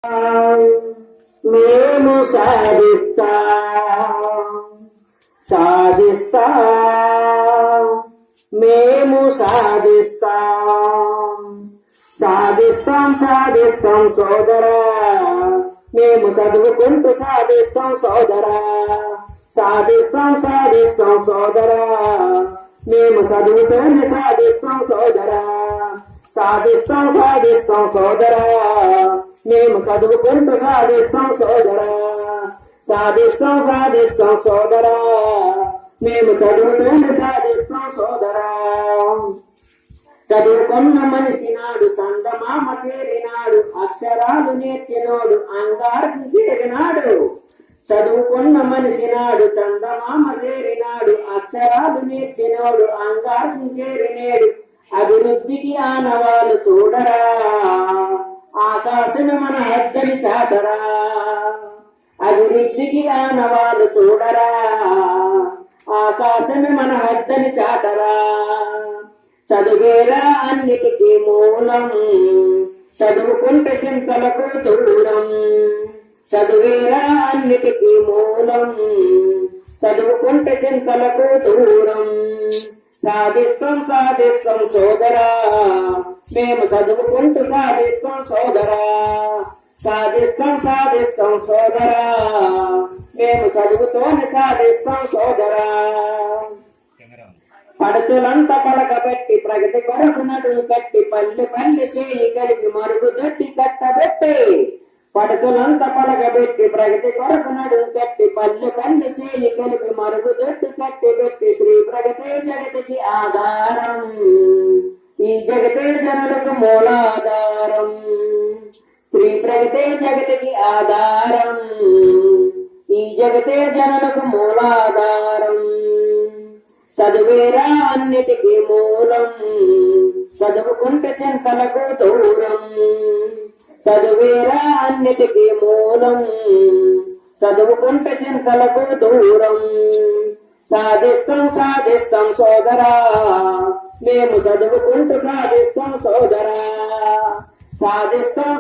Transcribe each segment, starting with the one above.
మేము మేము సాధిస్తాం సోదరా, మేము చదువుకుంటూ సాధిస్తాం సోదరా, సాధిస్తాం సోదరా, మేము చదువుతూనే సాధిస్తాం సోదరా, సాధిస్తాం సోదరా, మేము చదువుకుంటూ సాధిస్తాం సోదరా, సాధిస్తాం సోదరా, మేము చదువుతూనే సాధిస్తాం సోదరా. చదువుకున్న మనిషి నాడు సందమామ చేరినాడు, అక్షరాలు నేర్చినోడు అంగారికి చేరినాడు. చదువుకున్న మనిషి నాడు చందమామ చేరినాడు, అక్షరాలు నేర్చినోడు అంగారికి చేరినేడు. అభివృద్ధికి ఆనవాళ్ళు చూడరా, ఆకాశం మన హద్దని చాటరా, అభివృద్ధికి ఆనవాళ్ళు చూడరా, ఆకాశమే మన హద్దని చాటరా. చదివేరా అన్నిటికీ మూలం, చదువుకుంటే చింతలకు దూరం, చదివేరా అన్నిటికీ మూలం, చదువుకుంటే చింతలకు దూరం. సాధిస్తాం సోదరా, మేము చదువుకుంటూ సాధిస్తాం సోదరా, సాధిస్తాం సోదరా, మేము చదువుతోనే సాధిస్తాం సోదరా. పడుతులంతా పలకబెట్టి ప్రగతి కొరకు నడుము కట్టి, పల్లె చేయి కలిపి మరుగుదొట్టి కట్టబెట్టి. పడుతులంతా పలకబెట్టి ప్రగతి కొరకు నడుము కట్టి, పల్లె చేయి కలిపి మరుగుదొట్టి కట్టిబెట్టి. శ్రీ ప్రగతే జగతికి ఆధారం, ఈ జగతే జనులకు మూలాధారం. శ్రీ ప్రగతే జగతికి ఆధారం, ఈ జగతే జనులకు మూలాధారం. చదువేరా అన్నిటికీ మూలం, చదువుకుంటే చింతలకు దూరం, చదువేరా అన్నిటికీ మూలం, చదువుకుంటే చింతలకు దూరం. సాధిస్తాం సోదరా, మేము చదువుకుంటూ సాధిస్తాం సోదరా, సాధిస్తాం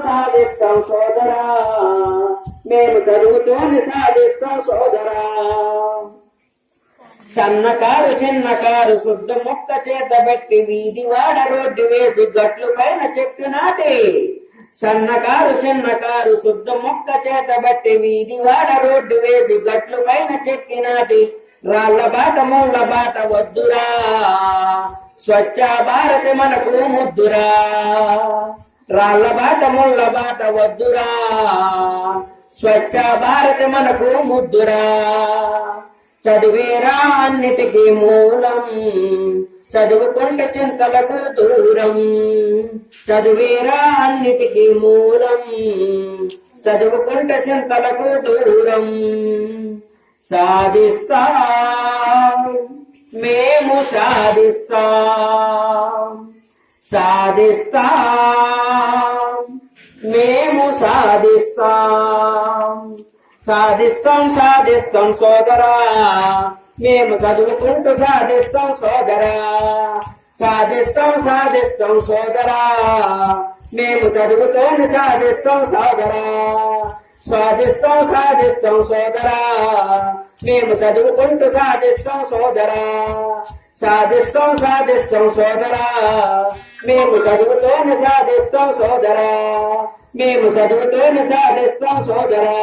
సోదరా, మేము చదువుతూనే సాధిస్తాం సోదరా. సన్నకారు చిన్నకారు శుద్ధ మొక్క చేతబెట్టి, వీధి వాడ రోడ్డు వేసి గట్లు పైన చెట్టు నాటి. సన్నకారు చిన్నకారు శుద్ధ మొక్క చేతబెట్టి, వీధి వాడ రోడ్డు వేసి గట్లు పైన చెట్టు నాటి. రాళ్ల బాట ముళ్ళ బాట వద్దురా, స్వచ్ఛ భారతి మనకు ముద్దురా. రాళ్ల బాట ముళ్ళ బాట వద్దురా, స్వచ్ఛ భారతి మనకు ముద్దురా. చదివేరా అన్నిటికీ మూలం, చదువుకుంటే చింతలకు దూరం, చదివేరా అన్నిటికీ మూలం, చదువుకుంటే చింతలకు దూరం. మేము సాధిస్తాం మేము సాధిస్తాం సోదరా, మేము చదువుకుంటూ సాధిస్తాం సోదరా, సాధిస్తాం సోదరా, మేము చదువుతూనే సాధిస్తాం సోదరా, సాధిస్తాం సోదరా, మేము చదువుకుంటూ సాధిస్తాం సోదరా, సాధిస్తాం సోదరా, మేము చదువుతూనే సాధిస్తాం సోదరా, మేము చదువుతూనే సాధిస్తాం సోదరా.